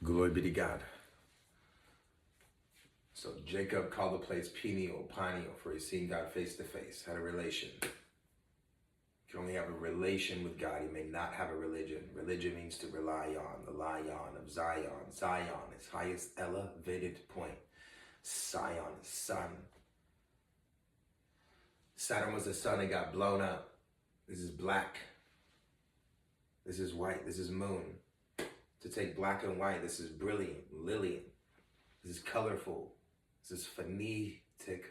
Glory be to God. So Jacob called the place Pineal, for he's seen God face to face, had a relation. You can only have a relation with God. You may not have a religion. Religion means to rely on, the lion of Zion. Zion, its highest elevated point. Sion, sun. Saturn was the sun that got blown up. This is black. This is white. This is moon. To take black and white, this is brilliant, Lillian. This is colorful. This is phonetic,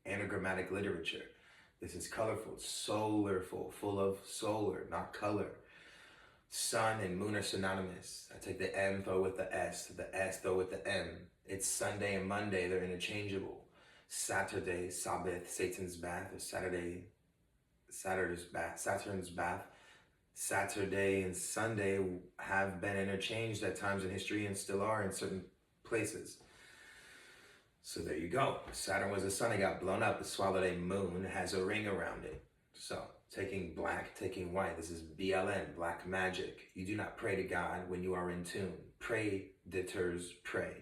anagrammatic literature. This is colorful, solarful, full of solar, not color. Sun and moon are synonymous. I take the M, throw with the S throw with the M. It's Sunday and Monday, they're interchangeable. Saturday, Sabbath, Satan's bath, or Saturday, Saturn's bath. Saturday and Sunday have been interchanged at times in history and still are in certain places. So there you go. Saturn was the sun, it got blown up. It swallowed a moon, has a ring around it. So taking black, taking white, this is BLN, black magic. You do not pray to God when you are in tune. Pray deters prey.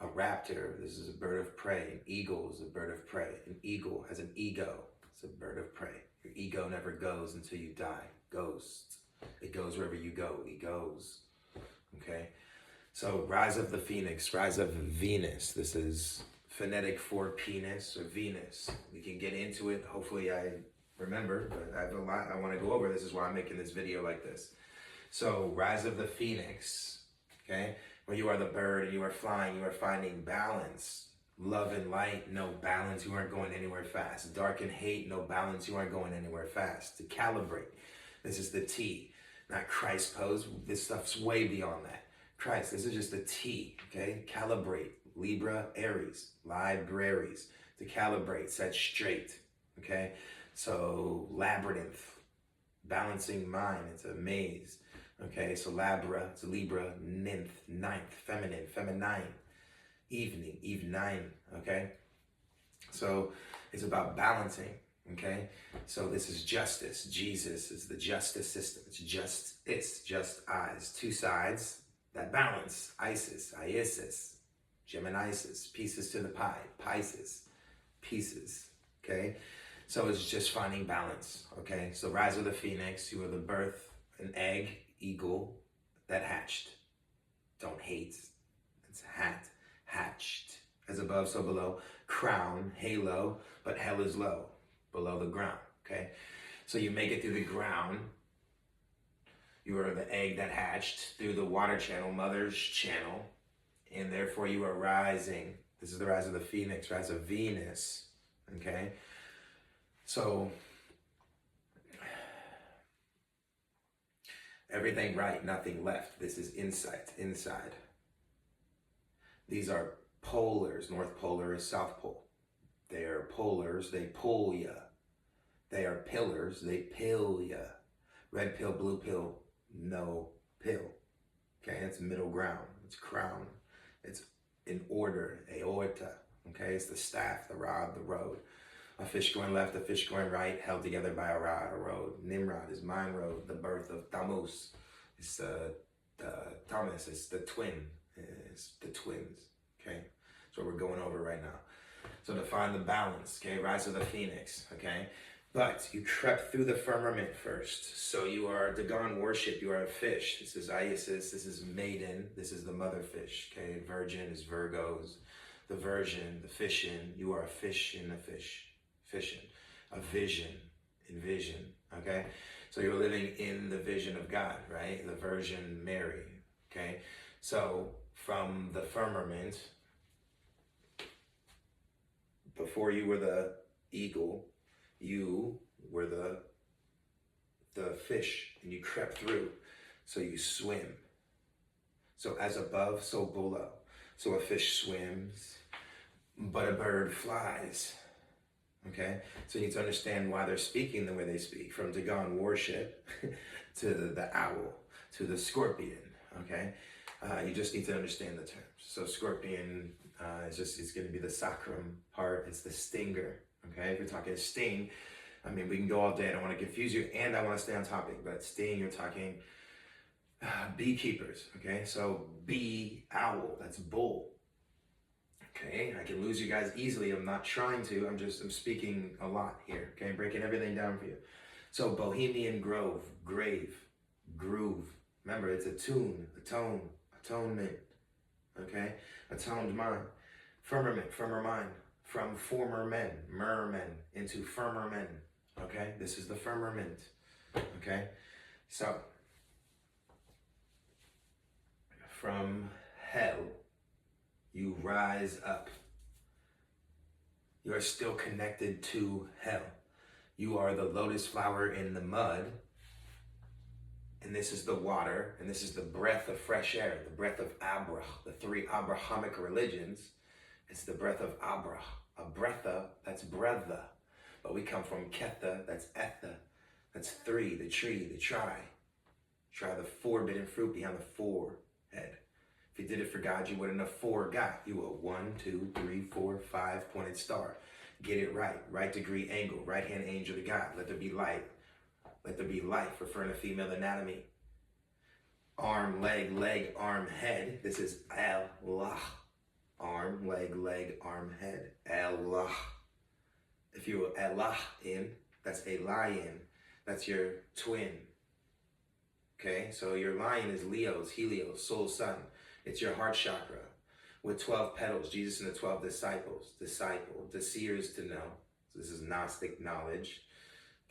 A raptor, this is a bird of prey. An eagle is a bird of prey. An eagle has an ego. It's a bird of prey. Your ego never goes until you die. Ghost. It goes wherever you go. It goes. Okay? So, rise of the phoenix, rise of Venus. This is phonetic for penis or Venus. We can get into it. Hopefully I remember, but I have a lot I want to go over. This is why I'm making this video like this. So, rise of the phoenix. Okay? When you are the bird and you are flying, you are finding balance. Love and light, no balance, you aren't going anywhere fast. Dark and hate, no balance, you aren't going anywhere fast. To calibrate, this is the T, not Christ pose. This stuff's way beyond that. Christ, this is just the T, okay? Calibrate, Libra, Aries, libraries. To calibrate, set straight, okay? So labyrinth, balancing mind, it's a maze, okay? So Labra, it's Libra, ninth, feminine, feminine. Evening, evening, okay? So it's about balancing, okay? So this is justice. Jesus is the justice system. It's just eyes. Two sides that balance. Isis, Geminisis, pieces to the pie, Pisces, pieces, okay? So it's just finding balance, okay? So rise of the phoenix, you are the birth, an egg, eagle that hatched. Don't hate, it's hatched, as above, so below. Crown, halo, but hell is low, below the ground, okay? So you make it through the ground. You are the egg that hatched through the water channel, mother's channel, and therefore you are rising. This is the rise of the phoenix, rise of Venus, okay? So, everything right, nothing left. This is insight, inside. These are polars. North polar is South pole. They are polars. They pull ya. They are pillars. They pill ya. Red pill, blue pill, no pill. Okay, it's middle ground. It's crown. It's in order, aorta. Okay, it's the staff, the rod, the road. A fish going left, a fish going right, held together by a rod, a road. Nimrod is mind road, the birth of Tammuz. It's Thomas, it's the twin. It's the twins, okay? That's what we're going over right now. So to find the balance, okay? Rise of the phoenix, okay? But you crept through the firmament first. So you are Dagon Warship, you are a fish. This is Isis, this is maiden, this is the mother fish, okay? Virgin is Virgos. The virgin, the fishin, you are a fish in a fish, fishing. A vision, envision, okay? So you're living in the vision of God, right? The Virgin Mary, okay? So from the firmament, before you were the eagle, you were the fish, and you crept through, so you swim. So as above, so below. So a fish swims, but a bird flies, okay? So you need to understand why they're speaking the way they speak, from Dagon Warship to the owl, to the scorpion, okay? You just need to understand the terms. So scorpion it's going to be the sacrum part. It's the stinger, okay? If you're talking sting, I mean, we can go all day. I don't want to confuse you, and I want to stay on topic. But sting, you're talking Beekeepers, okay? So bee, owl, that's bull. Okay, I can lose you guys easily. I'm not trying to, I'm speaking a lot here, okay? Breaking everything down for you. So Bohemian Grove, grave, groove. Remember, it's a tune, a tone, atonement, okay? Atoned mind. Firmament, firmer mind. From former men, mermen, into firmer men, okay? This is the firmament, okay? So, from hell, you rise up. You are still connected to hell. You are the lotus flower in the mud, and this is the water, and this is the breath of fresh air, the breath of Abrah, the three Abrahamic religions. It's the breath of Abrah. A breatha, that's bretha. But we come from ketha, that's etha. That's three, the tree, the try. Try the forbidden fruit behind the forehead. If you did it for God, you wouldn't have four got. You a 1, 2, 3, 4, 5 pointed star. Get it right. Right degree angle. Right hand angel to God. Let there be light. Let there be life, referring to female anatomy. Arm, leg, arm, head. This is Allah. Arm, leg, arm, head. Allah. If you were Allah in, that's a lion. That's your twin. Okay, so your lion is Leo's, Helios, soul, sun. It's your heart chakra with 12 petals. Jesus and the 12 disciples. Disciple, the seers to know. So this is Gnostic knowledge.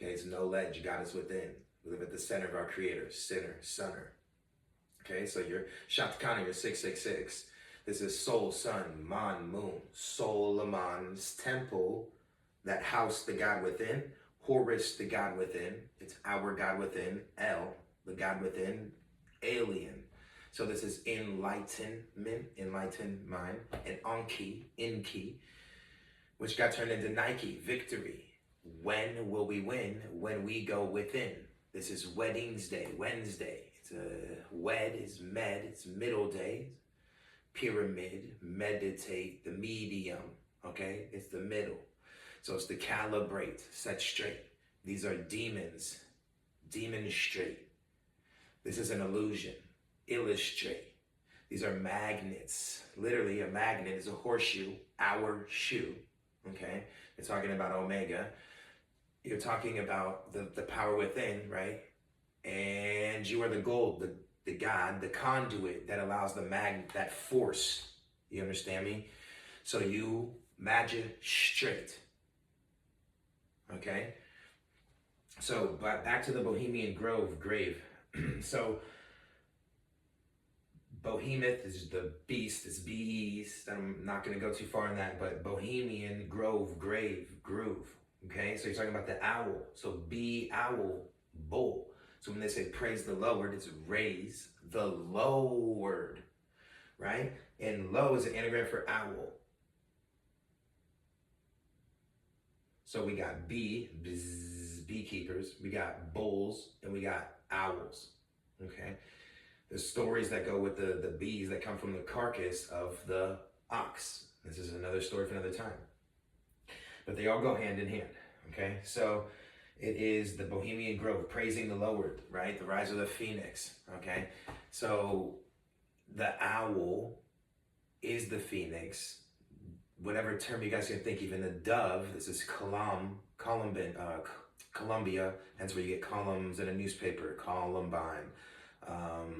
Okay, it's no ledge. God is within. We live at the center of our creator, sinner, sunner. Okay, so your Shatkana, your 666. This is soul, sun, man, moon. Solomon's temple, that house, the God within. Horus, the God within. It's our God within. El, the God within. Alien. So this is enlightenment, enlightened mind. And Anki, Inki, which got turned into Nike, victory. When will we win? When we go within. This is Weddings Day, Wednesday. It's wed is med, it's middle day. Pyramid, meditate, the medium, okay? It's the middle. So it's to calibrate, set straight. These are demons, demonstrate. This is an illusion, illustrate. These are magnets. Literally, a magnet is a horseshoe, our shoe, okay? You're talking about Omega. You're talking about the power within, right? And you are the gold, the God, the conduit that allows the magnet, that force. You understand me? So you magistrate. Okay? So back to the Bohemian Grove, grave. So Behemoth is the beast, it's bees. I'm not going to go too far in that, but Bohemian Grove, grave, groove. Okay? So you're talking about the owl. So bee, owl, bull. So when they say praise the Lord, it's raise the Lord, right? And low is an anagram for owl. So we got beekeepers, we got bulls, and we got owls, okay? The stories that go with the bees that come from the carcass of the ox. This is another story for another time. But they all go hand in hand, okay? So it is the Bohemian Grove, praising the Lord, right? The rise of the phoenix, okay? So the owl is the phoenix. Whatever term you guys can think, even the dove, this is Columbia, hence where you get columns in a newspaper, Columbine.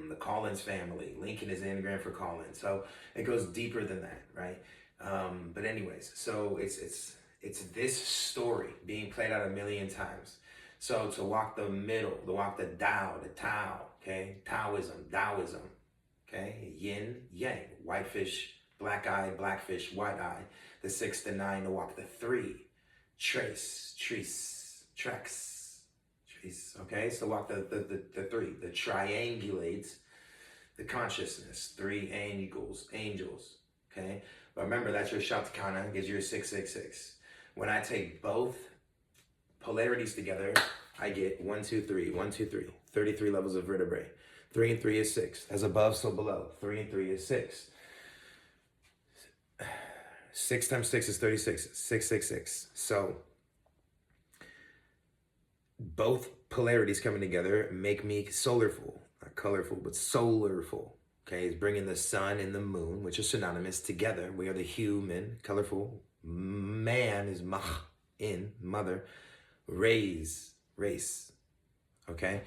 The Collins family, Lincoln is the anagram for Collins. So it goes deeper than that, right? But anyways, so it's this story being played out a million times. So to walk the middle, to walk the Tao, okay? Taoism, okay? Yin, yang, white fish, black eye, black fish, white eye. The 6 to 9 to walk the 3. Trace, tracks, okay? So walk the 3, the triangulates, the consciousness, 3 angels, okay? But remember, that's your Shatkana, gives you your 666. When I take both polarities together, I get 1, 2, 3, 1, 2, 3, 33 levels of vertebrae. 3 and 3 is 6. As above, so below. 3 and 3 is 6. 6 times 6 is 36. 666. So both polarities coming together make me solarful. colorful, but solarful. Okay, it's bringing the sun and the moon, which are synonymous, together. We are the human, colorful. Man is in, mother. Race. Okay?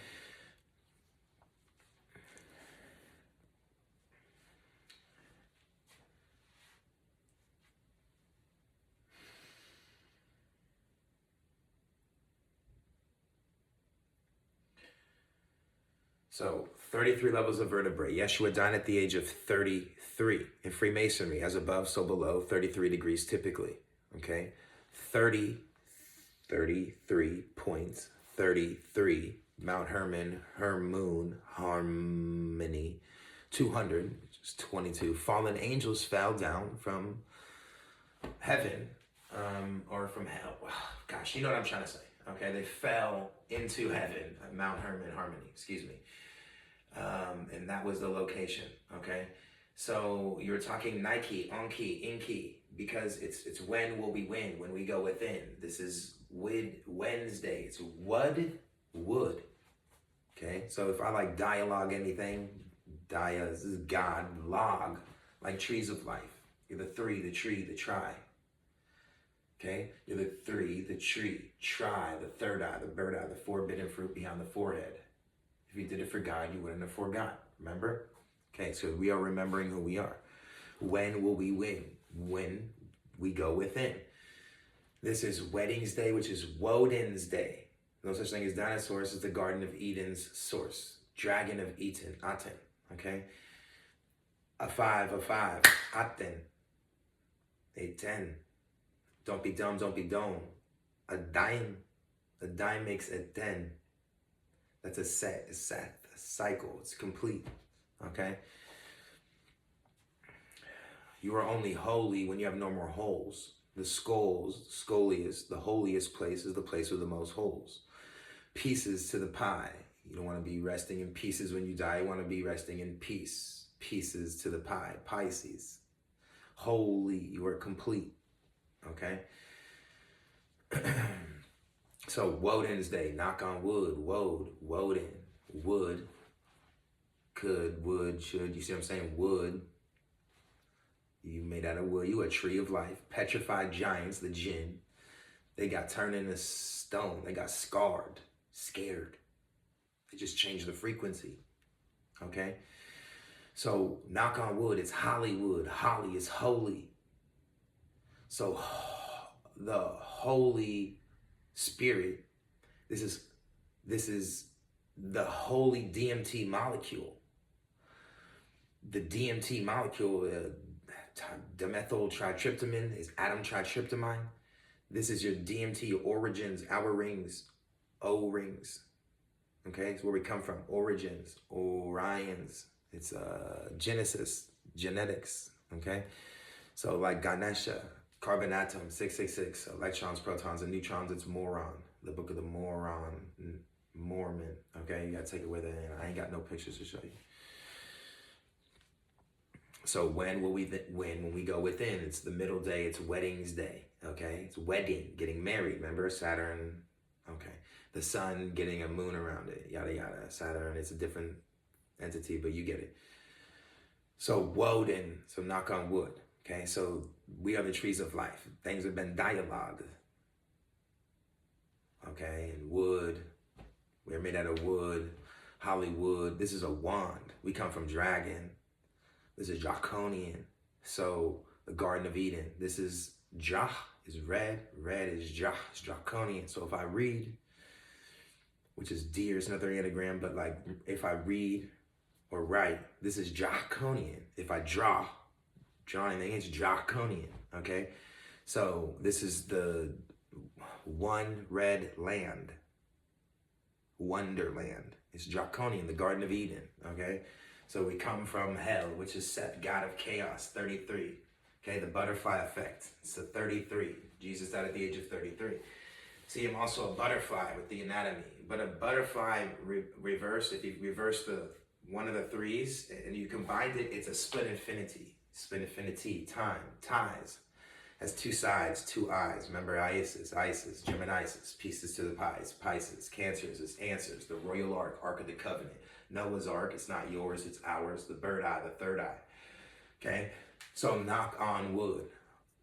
So 33 levels of vertebrae. Yeshua died at the age of 33. In Freemasonry, as above, so below, 33 degrees typically. Okay? 33 points, 33, Mount Hermon, Hermoon, Harmony, 200, which is 22. Fallen angels fell down from heaven, or from hell. Gosh, you know what I'm trying to say. Okay, they fell into heaven, Mount Hermon, Harmony, excuse me. And that was the location, okay? So you're talking Nike, Onki, Inki, because it's when will we win, when we go within. This is Wednesday. It's wood. Okay? So if I like dialogue anything, this is God, log, like trees of life. You're the three, the tree, the try. Okay? You're the three, the tree, try, the third eye, the bird eye, the forbidden fruit behind the forehead. If you did it for God, you wouldn't have forgot. Remember? Okay, so we are remembering who we are. When will we win? When we go within. This is Wedding's Day, which is Woden's Day. No such thing as dinosaurs. It's the Garden of Eden's source. Dragon of Aten. Okay? A 5, Aten. A 10. Don't be dumb, don't be dumb. A dime makes a 10. That's a cycle. It's complete. Okay? You are only holy when you have no more holes. The scolius, the holiest place is the place with the most holes. Pieces to the pie. You don't want to be resting in pieces when you die. You want to be resting in peace. Pieces to the pie. Pisces. Holy. You are complete. Okay? So, Woden's Day. Knock on wood. Woden. Wood. Could, would, should. You see what I'm saying? Wood. You made out of wood. You a tree of life. Petrified giants, the jinn. They got turned into stone. They got scared. They just changed the frequency. Okay? So, knock on wood. It's Hollywood. Holly is holy. So, the Holy Spirit, this is the holy DMT molecule. The DMT molecule, dimethyl tritryptamine is atom tritryptamine. This is your DMT, your origins, our rings, O-rings. Okay, it's where we come from. Origins, Orions. It's Genesis, genetics. Okay, so like Ganesha, carbon atom, 666, electrons, protons, and neutrons. It's Moron, the book of the Mormon. Okay, you gotta take it with it. And I ain't got no pictures to show you. So when will we win? When we go within, it's the middle day. It's Wedding's Day. Okay, it's wedding, getting married. Remember Saturn? Okay, the sun getting a moon around it. Yada yada. Saturn. It's a different entity, but you get it. So Woden. So knock on wood. Okay, so we are the trees of life. Things have been dialogued. Okay, and wood. We're made out of wood. Hollywood. This is a wand. We come from dragon. This is draconian. So the Garden of Eden. This is Jah is red. Red is Jah. It's draconian. So if I read, which is deer, it's another anagram, but like if I read or write, this is draconian. If I draw anything, it's draconian. Okay? So this is the one red land. Wonderland. It's draconian, the Garden of Eden. Okay? So we come from hell, which is Seth, God of chaos, 33. Okay, the butterfly effect. It's the 33. Jesus died at the age of 33. See, I'm also a butterfly with the anatomy. But a butterfly reverse, if you reverse the one of the threes and you combined it, it's a split infinity. Split infinity, time, ties. Has two sides, two eyes. Remember Isis, Gemini, pieces to the pies, Pisces, Cancers is answers, the royal ark, Ark of the Covenant. Noah's Ark, it's not yours, it's ours. The bird eye, the third eye. Okay? So knock on wood.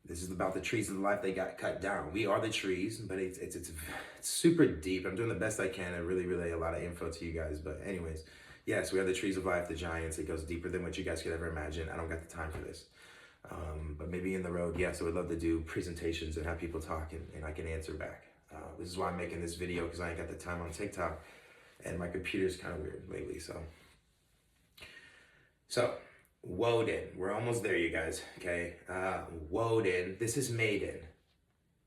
This is about the trees of life. They got cut down. We are the trees, but it's super deep. I'm doing the best I can to really relay a lot of info to you guys. But anyways, yes, we are the trees of life, the giants. It goes deeper than what you guys could ever imagine. I don't got the time for this. But maybe in the road, yes, I would love to do presentations and have people talk and I can answer back. This is why I'm making this video, because I ain't got the time on TikTok and my computer's kind of weird lately. So Woden, we're almost there, you guys, okay? Woden, this is maiden.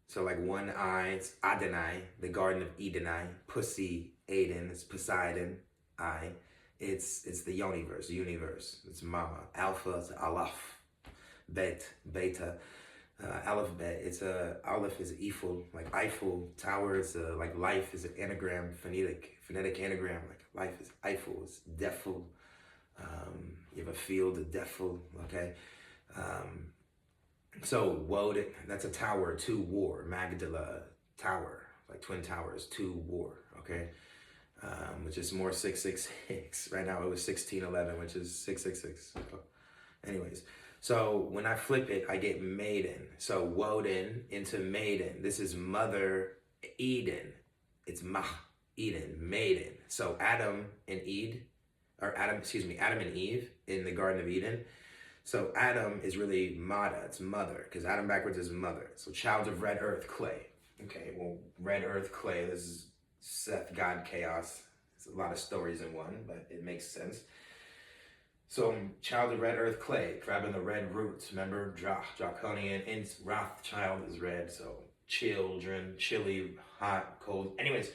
So like one eye, it's Adonai, the Garden of Edenai. Pussy, Aden, it's Poseidon, I. It's the universe. It's mama. Alpha, it's Aleph. Bet, beta. Aleph, bet. It's Aleph is Eiffel, like Eiffel Tower. It's like life is an anagram, phonetic anagram. Like life is Eiffel, it's Defel. You have a field of Defel, okay? So Woden, that's a tower, to war. Magdala Tower, like twin towers, to war, okay? Which is more 666. Right now it was 1611, which is 666. Anyways, so when I flip it, I get maiden. So Woden into maiden. This is Mother Eden. It's Mah, Eden, maiden. So Adam and Eve in the Garden of Eden. So Adam is really Mada, it's mother, because Adam backwards is mother. So child of red earth, clay. Okay, well, red earth, clay, this is Seth, God, chaos. It's a lot of stories in one, but it makes sense. So child of red earth, clay, grabbing the red roots. Remember, draconian, Rothschild is red, so children, chilly, hot, cold. Anyways,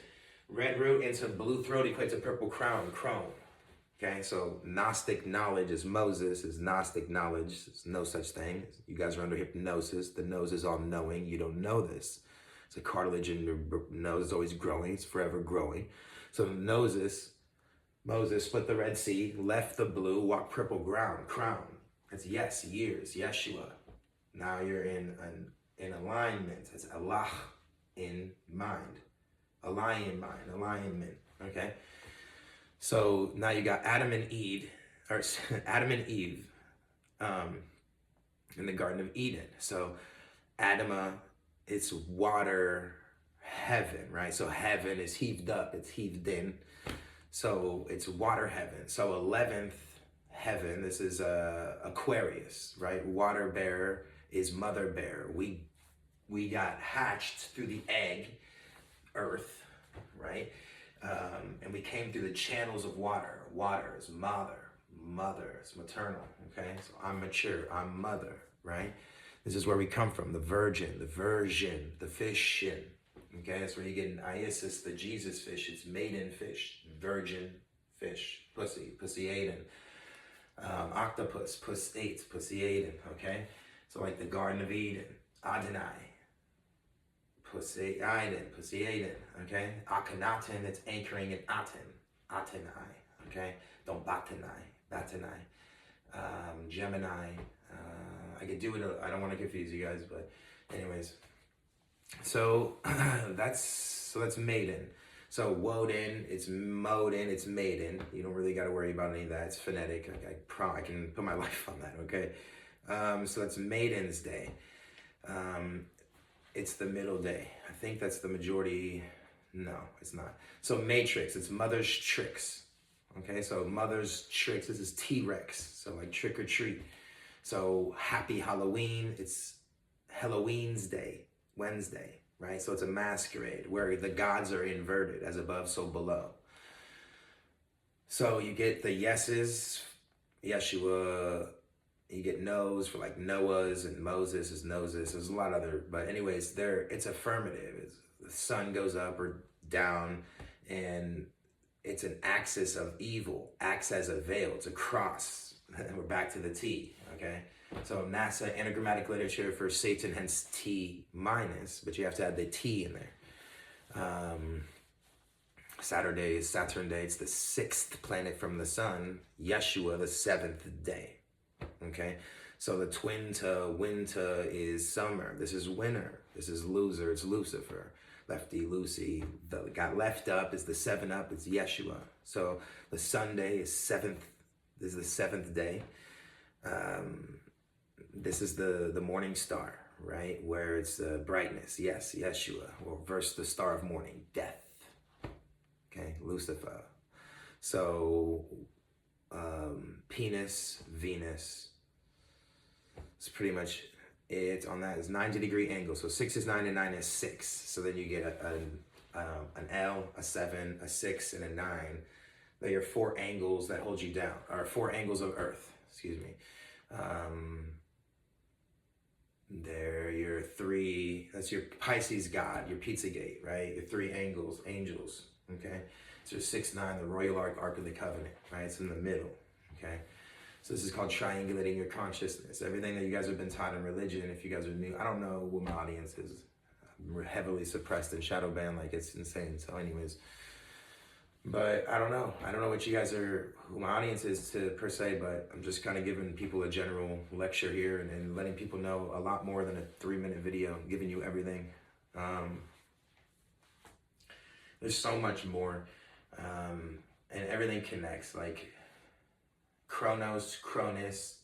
red root into blue throat equates to purple crown, crone. Okay, so Gnostic knowledge is Moses, is Gnostic knowledge. There's no such thing. You guys are under hypnosis. The nose is all knowing. You don't know this. It's a cartilage in your nose is always growing. It's forever growing. So Moses split the Red Sea, left the blue, walked purple ground, crown. That's yes, years, Yeshua. Now you're in alignment. It's Allah in mind. Alignment, okay? So now you got Adam and Eve in the Garden of Eden. So Adama, it's water, heaven, right? So heaven is heaved up, it's heaved in. So it's water heaven. So 11th heaven, this is Aquarius, right? Water bearer is mother bear. We got hatched through the egg, earth, right? And we came through the channels of water. Water is mother is maternal, okay? So I'm mature, I'm mother, right? This is where we come from, the virgin, the fishin, okay? That's where you get an Isis, the Jesus fish. It's maiden fish, virgin fish, pussy Aiden. Octopus, pussy Aiden, okay? So like the Garden of Eden, Adonai. Pussy Aiden, okay? Akhenaten, it's anchoring in Atenai, okay? Don't Batanai. Gemini, I could do it, I don't want to confuse you guys, but anyways. So that's maiden. So Woden, it's Moden, it's maiden. You don't really got to worry about any of that. It's phonetic. I can put my life on that, okay? So that's Maiden's Day. It's the middle day. I think that's the majority. No, it's not. So matrix, it's mother's tricks. Okay, so mother's tricks, this is T-Rex. So like trick or treat. So happy Halloween, it's Halloween's Day, Wednesday, right? So it's a masquerade where the gods are inverted, as above, so below. So you get the yeses, Yeshua. You get no's for like Noah's, and Moses is noses. There's a lot of other, but anyways, it's affirmative. The sun goes up or down, and it's an axis of evil. Acts as a veil. It's a cross. We're back to the T, okay? So NASA anagrammatic literature for Satan, hence T minus, but you have to add the T in there. Saturn Day, it's the 6th planet from the sun. Yeshua, the 7th day. Okay, so the twin to winter is summer. This is winter. This is loser. It's Lucifer. lefty loosey. The got left up is the 7 up. It's Yeshua. So the Sunday is seventh. This is the 7th day. This is the morning star, right? Where it's brightness. Yes, Yeshua. Or verse the star of morning, death. Okay, Lucifer. So penis, Venus. It's pretty much it on that. It's 90-degree angle. So 6 is 9 and 9 is 6. So then you get an L, a 7, a 6, and a 9. They are 4 angles that hold you down, or 4 angles of Earth. Excuse me. There, your 3. That's your Pisces god, your Pizzagate, right? Your 3 angles, angels. Okay. So 6, 9, the Royal Ark of the Covenant, right? It's in the middle. Okay. So this is called triangulating your consciousness. Everything that you guys have been taught in religion, if you guys are new, I don't know what my audience is. We're heavily suppressed and shadow banned, like it's insane. So anyways, but I don't know. I don't know what you guys are, who my audience is to per se, but I'm just kind of giving people a general lecture here and letting people know a lot more than a 3-minute video, giving you everything. There's so much more, and everything connects, like Chronos, Cronus,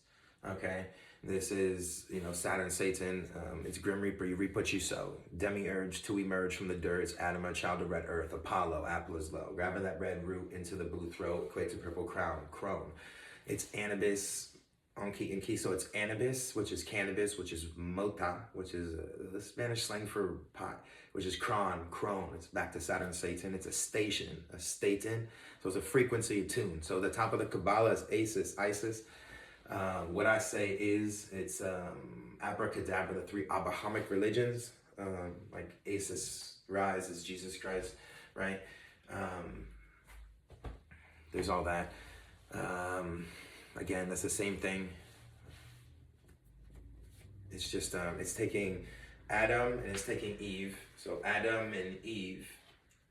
okay? This is, Saturn, Satan. It's Grim Reaper, you reap what you sow. Demiurge, to emerge from the dirt. It's Adam, a child of red earth. Apollo, apple is low. Grabbing that red root into the blue throat, equate to purple crown, crone. It's Anubis, on key and key. So it's Anubis, which is cannabis, which is mota, which is the Spanish slang for pot, which is crone. It's back to Saturn, Satan. It's a station, a staten. So it's a frequency tune. So the top of the Kabbalah is Isis. What I say is it's abracadabra, the 3 Abrahamic religions, like Isis, Rise is Jesus Christ, right? There's all that. Again, that's the same thing. It's just, it's taking Adam and it's taking Eve. So Adam and Eve,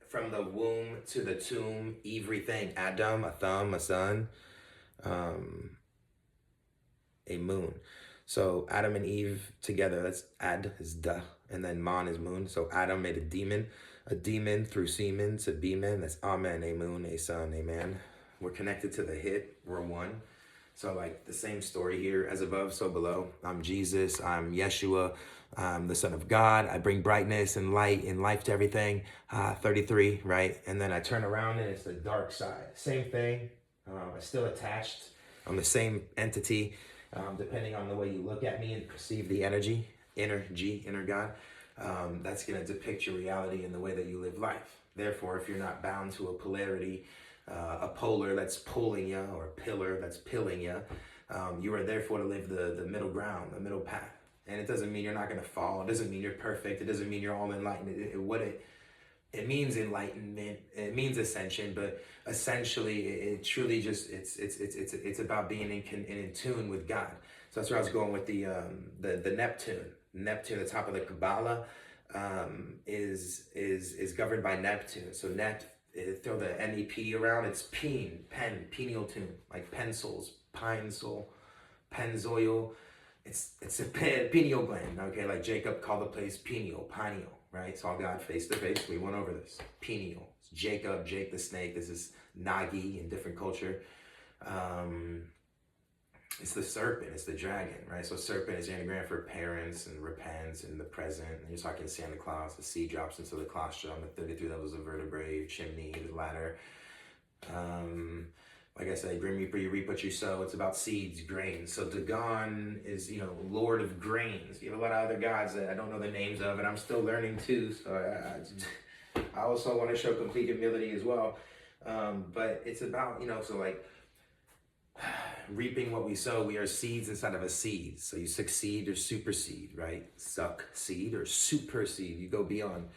from the womb to the tomb, everything. Adam, a thumb, a sun, a moon. So Adam and Eve together, that's Ad is da, and then Mon is moon. So Adam made a demon through semen to be men. That's Amen, a moon, a sun, a man. We're connected to the hit, we're one. So like the same story here, as above, so below. I'm Jesus, I'm Yeshua, I'm the Son of God. I bring brightness and light and life to everything. 33, right? And then I turn around and it's the dark side. Same thing, I'm still attached. I'm the same entity. Depending on the way you look at me and perceive the energy, inner God, that's going to depict your reality in the way that you live life. Therefore, if you're not bound to a polarity, a polar that's pulling you, or a pillar that's pilling you, you are therefore to live the middle ground, the middle path. And it doesn't mean you're not going to fall. It doesn't mean you're perfect. It doesn't mean you're all enlightened. It means enlightenment. It means ascension, but essentially, it truly just it's about being in tune with God. So that's where I was going with the Neptune. Neptune, the top of the Kabbalah, is governed by Neptune. So throw the NEP around. It's pineal tune, like pencils, pine soul, penzoil. It's a pineal gland. Okay, like Jacob called the place pineal. Right? Saw God face to face. We went over this. Pineal. It's Jacob, Jake the snake. This is Nagi in different culture. It's the serpent. It's the dragon, right? So serpent is anagram for parents and repents in the present. And you're talking Santa Claus. The seed drops into the colostrum, the 33 levels of vertebrae, your chimney, the ladder. Like I said, Grim Reaper, you reap what you sow. It's about seeds, grains. So Dagon is, Lord of grains. You have a lot of other gods that I don't know the names of, and I'm still learning too. So I also want to show complete humility as well. But it's about, so like reaping what we sow. We are seeds inside of a seed. So you succeed or supersede, right? Succeed or supersede. You go beyond.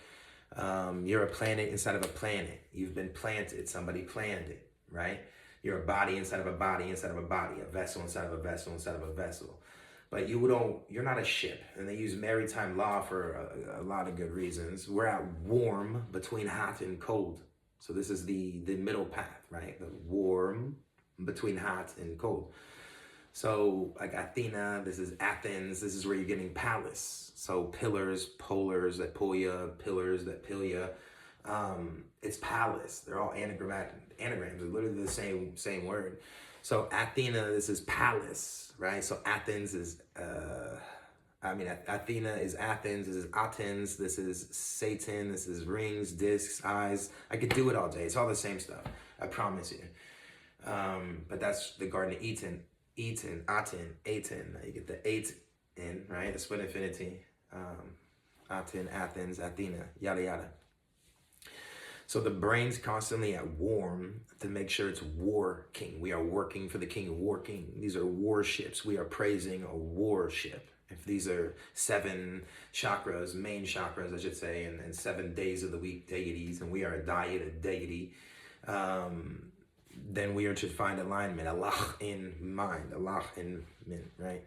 You're a planet inside of a planet. You've been planted. Somebody planned it, right? You're a body inside of a body inside of a body, a vessel inside of a vessel inside of a vessel. But you're not a ship. And they use maritime law for a lot of good reasons. We're at warm between hot and cold. So this is the middle path, right? The warm between hot and cold. So like Athena, this is Athens, this is where you're getting palace. So pillars, polars that pull you, pillars that pill you. It's palace. They're all anagrams. They're literally the same word. So Athena, this is palace, right? So Athens is, Athena is Athens. This is Athens. This is Satan. This is rings, discs, eyes. I could do it all day. It's all the same stuff. I promise you. But that's the Garden of Eden. Aten. You get the 8 in, right? The split infinity. Aten, Athens, Athena, yada yada. So the brain's constantly at war to make sure it's working. We are working for the king, working. These are warships. We are praising a warship. If these are 7 chakras, main chakras, I should say, and 7 days of the week deities, and we are a deity, then we are to find alignment. Allah in mind, Allah in min, right?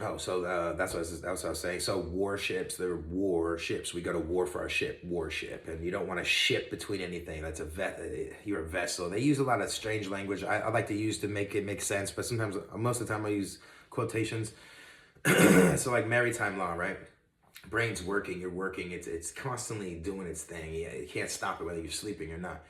Oh, so that's what I was saying. So warships, they're warships. We go to war for our ship, warship, and you don't want to ship between anything. That's you're a vessel. They use a lot of strange language. I like to use to make it make sense, but sometimes, most of the time, I use quotations. So like maritime law, right? Brain's working. You're working. It's constantly doing its thing. Yeah, you can't stop it whether you're sleeping or not.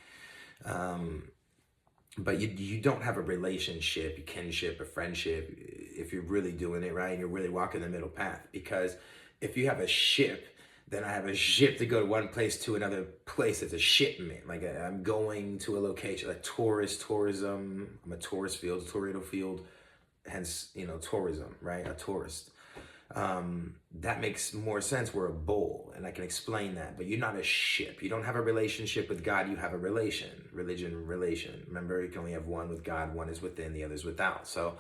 But you don't have a relationship, a kinship, a friendship, if you're really doing it right and you're really walking the middle path. Because if you have a ship, then I have a ship to go to one place to another place. It's a shipment. Like I'm going to a location, like tourism. I'm a tourist field, a tornado field, hence, tourism, right? A tourist. That makes more sense. We're a bowl, and I can explain that, but you're not a ship. You don't have a relationship with God. You have a relation. Remember, you can only have one with God. One is within, the other is without. So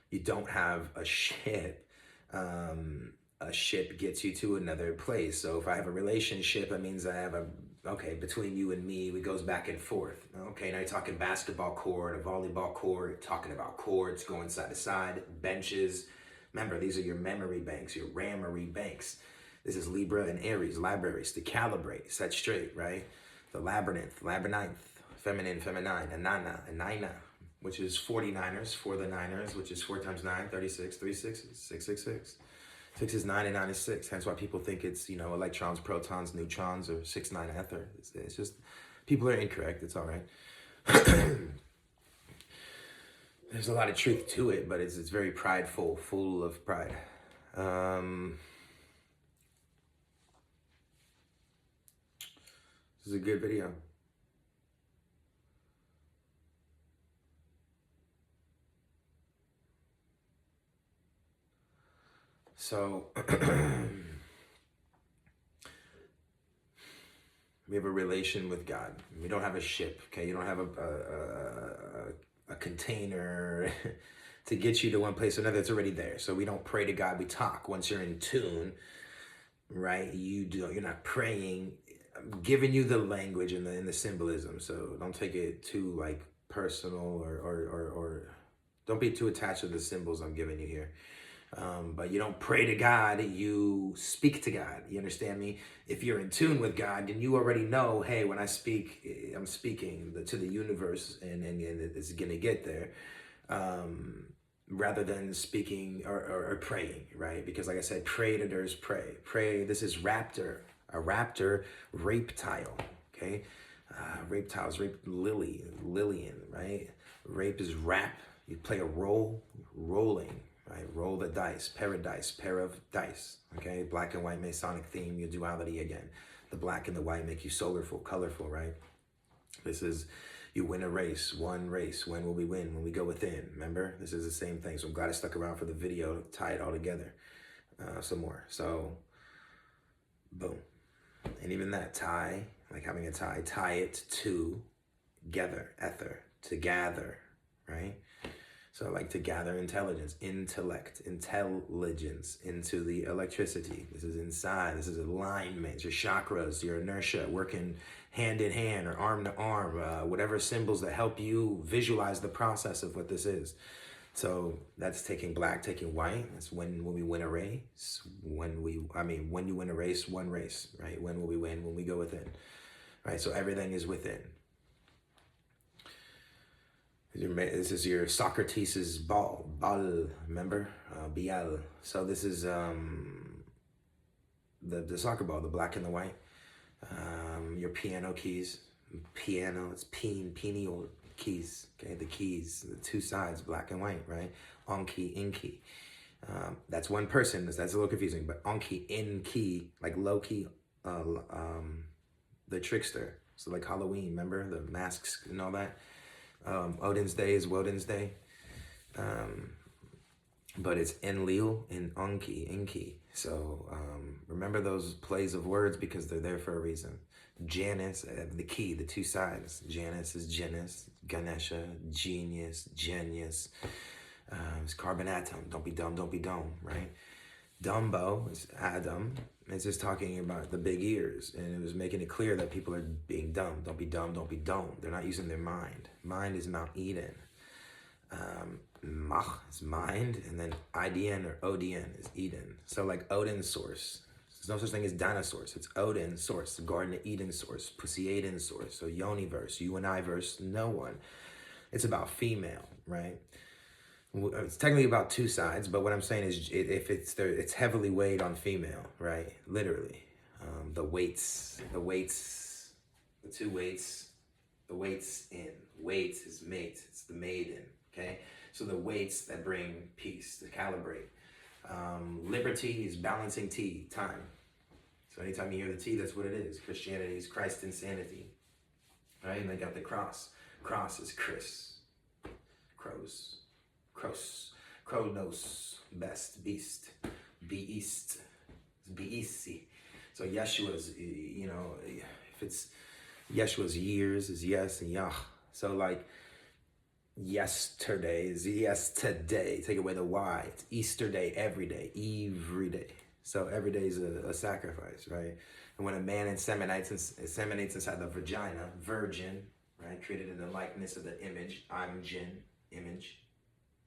you don't have a ship. A ship gets you to another place. So if I have a relationship, that means I have between you and me, it goes back and forth. Okay, now you're talking basketball court, a volleyball court, talking about courts, going side to side, benches. Remember, these are your memory banks, your ramery banks. This is Libra and Aries, libraries to calibrate, set straight, right? The labyrinth, feminine, Anina, which is 49ers, for the Niners, which is 4 times 9, 36, 3 6s, 666. 6 is 9 and 9 is 6. Hence why people think it's, electrons, protons, neutrons, or 6, 9 ether. It's just, people are incorrect. It's all right. There's a lot of truth to it, but it's very prideful, full of pride. This is a good video. So we have a relation with God. We don't have a ship, okay? You don't have a container to get you to one place or another. It's already there. So we don't pray to God. We talk. Once you're in tune, right? You're not praying. I'm giving you the language and the symbolism. So don't take it too like personal or don't be too attached to the symbols I'm giving you here. But you don't pray to God, you speak to God. You understand me? If you're in tune with God, then you already know, hey, when I speak, I'm speaking to the universe and it's going to get there. Rather than speaking or praying, right? Because like I said, predators pray. Pray, this is raptor. A raptor, reptile, okay? Reptiles, Lillian, right? Rape is rap. You play a role, rolling. Right? Roll the dice, paradise, pair of dice, okay? Black and white Masonic theme, your duality again. The black and the white make you solarful, colorful, right? This is, you win a race, one race. When will we win? When we go within, remember? This is the same thing. So I'm glad I stuck around for the video to tie it all together some more. So, boom. And even that tie, like having a tie it to, gether, ether, to gather, right? So like to gather intelligence, intellect, intelligence into the electricity. This is inside. This is alignment, your chakras, your inertia, working hand in hand or arm to arm, whatever symbols that help you visualize the process of what this is. So that's taking black, taking white. That's when we win a race. When you win a race, one race, right? When will we win? When we go within, right? So everything is within. This is your Socrates' ball, remember? Bial. So this is the soccer ball, the black and the white. Your piano keys. Piano, it's pineal keys, okay? The keys, the two sides, black and white, right? On key, in key. That's one person, that's a little confusing, but on key, in key, like low key, the trickster. So like Halloween, remember? The masks and all that. Odin's Day is Woden's Day. But it's Enlil and Anki, Inki. So remember those plays of words because they're there for a reason. Janus, the key, the two sides. Janus is Janus, Ganesha, genius, genius. It's carbonatum, don't be dumb, right? Dumbo is Adam. It's just talking about the big ears, and it was making it clear that people are being dumb. Don't be dumb, don't be dumb. They're not using their mind. Mind is Mount Eden. Mach is mind, and then IDN or ODN is Eden. So like Odin's source. There's no such thing as dinosaurs. It's Odin's source, the Garden of Eden source, Pussy Aiden's source. So Yoniverse, you and I verse no one. It's about female, right? It's technically about two sides, but what I'm saying is if it's heavily weighed on female, right? Literally. The weights, the two weights, the weights in. Weight is mate, it's the maiden, okay? So the weights that bring peace, to calibrate. Liberty is balancing T, time. So anytime you hear the T, that's what it is. Christianity is Christ insanity, right? And they got the cross. Cross is Chris, crows. Kronos, best, beast, beast, beisi. So Yeshua's, if it's Yeshua's years is yes and Yah. So like yesterday is yes today. Take away the Y. It's Easter day, every day. So every day is a sacrifice, right? And when a man inseminates inside the vagina, virgin, right? Created in the likeness of the image. I'm Jin, image.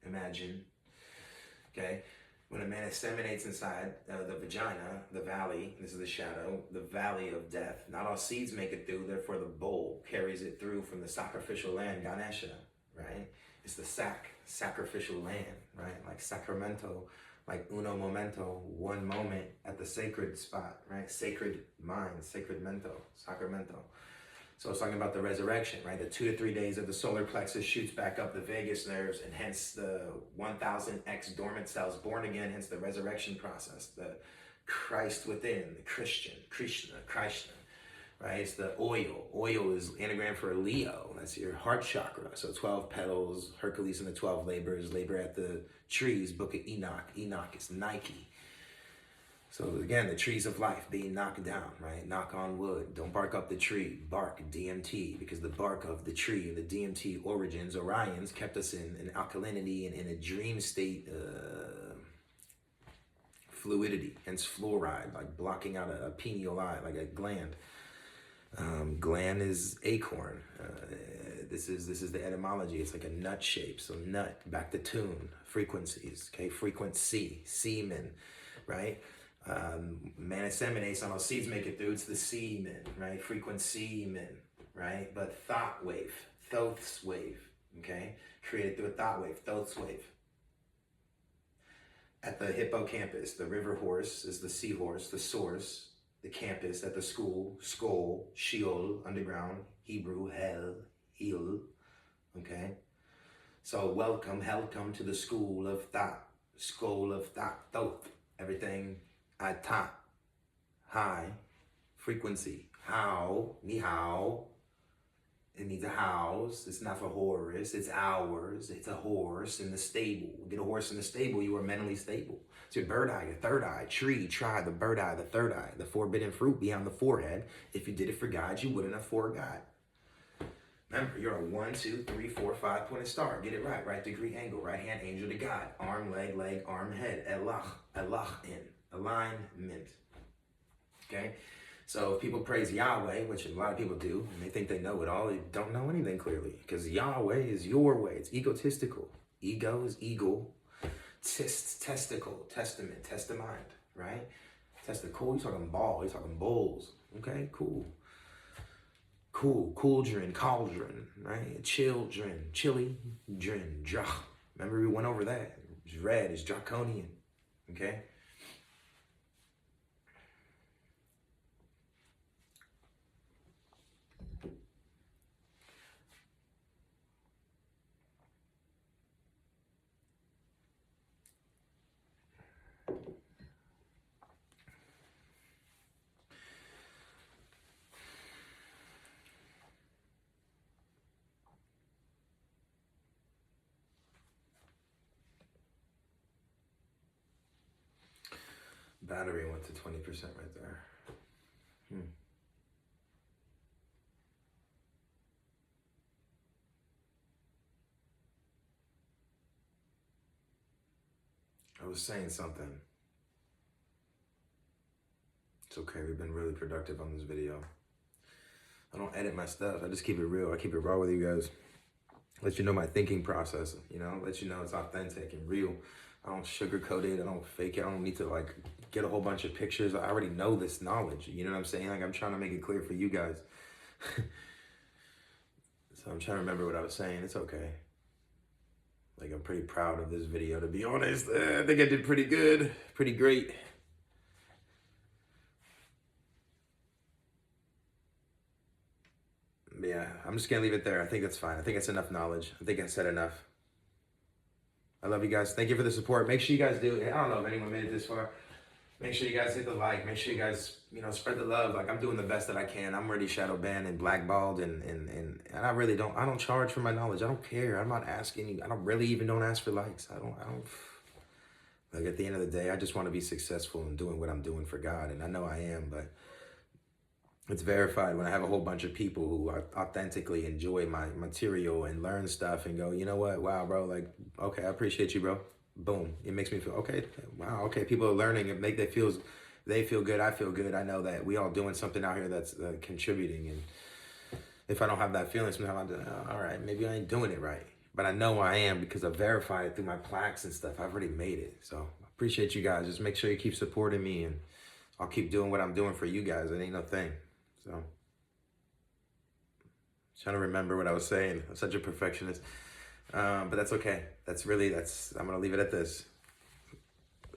Imagine, okay? When a man inseminates inside the vagina, the valley, this is the shadow, the valley of death. Not all seeds make it through, therefore the bowl carries it through from the sacrificial land, Ganesha, right? It's the sacrificial land, right? Like sacremento, like uno momento, one moment at the sacred spot, right? Sacred mind, sacred mento, sacramento. So it's talking about the resurrection, right? The 2 to 3 days of the solar plexus shoots back up the vagus nerves, and hence the 1000x dormant cells born again, hence the resurrection process, the Christ within, the Krishna, right? It's the oil. Oil is anagram for Leo. That's your heart chakra. So 12 petals, Hercules and the 12 labors, labor at the trees, book of Enoch. Enoch is Nike. So again, the trees of life being knocked down, right? Knock on wood. Don't bark up the tree. Bark, DMT, because the bark of the tree and the DMT origins, Orions, kept us in alkalinity and in a dream state, fluidity, hence fluoride, like blocking out a pineal eye, like a gland. Gland is acorn. This is the etymology. It's like a nut shape. So nut, back to tune, frequencies, okay? Frequency, semen, right? Man inseminates on those seeds make it through. It's the semen, right? Frequency men, right? But thought wave, thoths wave, okay? Created through a thought wave, thoths wave. At the hippocampus, the river horse is the seahorse, the source, the campus at the school, skull, Sheol, underground, Hebrew, hell, heel, okay? So welcome to the school of thought, thoth, everything. Ata, high, frequency, how, ni hao, it needs a house, it's not for Horus, it's ours, it's a horse in the stable. Get a horse in the stable, you are mentally stable. It's your bird eye, your third eye, tree, try, the bird eye, the third eye, the forbidden fruit beyond the forehead. If you did it for God, you wouldn't have forgot. Remember, you're a 1, 2, 3, 4, 5-pointed star. Get it right. Right degree angle. Right hand angel to God. Arm, leg, arm, head. Elah in. Alignment. Okay? So if people praise Yahweh, which a lot of people do, and they think they know it all, they don't know anything clearly. Because Yahweh is your way. It's egotistical. Ego is eagle. Testicle. Testament. Testamind. Right? Testicle. You're talking ball. You're talking bulls. Okay? Cool. Cauldron, right? Children, chili, drin, dra. Remember we went over that. It's red, it's draconian, okay? Battery went to 20% right there. I was saying something. It's okay, we've been really productive on this video. I don't edit my stuff, I just keep it real. I keep it raw with you guys. Let you know my thinking process, you know, let you know it's authentic and real. I don't sugarcoat it, I don't fake it, I don't need to like get a whole bunch of pictures. I already know this knowledge, you know what I'm saying? Like I'm trying to make it clear for you guys. So I'm trying to remember what I was saying, it's okay. Like I'm pretty proud of this video, to be honest. I think I did pretty good, pretty great. But yeah, I'm just gonna leave it there. I think that's fine. I think it's enough knowledge. I think I said enough. I love you guys. Thank you for the support. Make sure you guys do. I don't know if anyone made it this far. Make sure you guys hit the like. Make sure you guys, you know, spread the love. Like I'm doing the best that I can. I'm already shadow banned and blackballed, and I really don't. I don't charge for my knowledge. I don't care. I'm not asking you. I don't really even don't ask for likes. I don't. Like at the end of the day, I just want to be successful in doing what I'm doing for God, and I know I am, but it's verified when I have a whole bunch of people who authentically enjoy my material and learn stuff and go, you know what? Wow, bro. Like, okay, I appreciate you, bro. Boom. It makes me feel, okay, wow, okay. People are learning. They feel good. I feel good. I know that we all doing something out here that's contributing. And if I don't have that feeling, sometimes I'm like, all right, maybe I ain't doing it right. But I know I am because I verified it through my plaques and stuff. I've already made it. So I appreciate you guys. Just make sure you keep supporting me, and I'll keep doing what I'm doing for you guys. It ain't no thing. So, trying to remember what I was saying. I'm such a perfectionist. But that's okay. I'm going to leave it at this.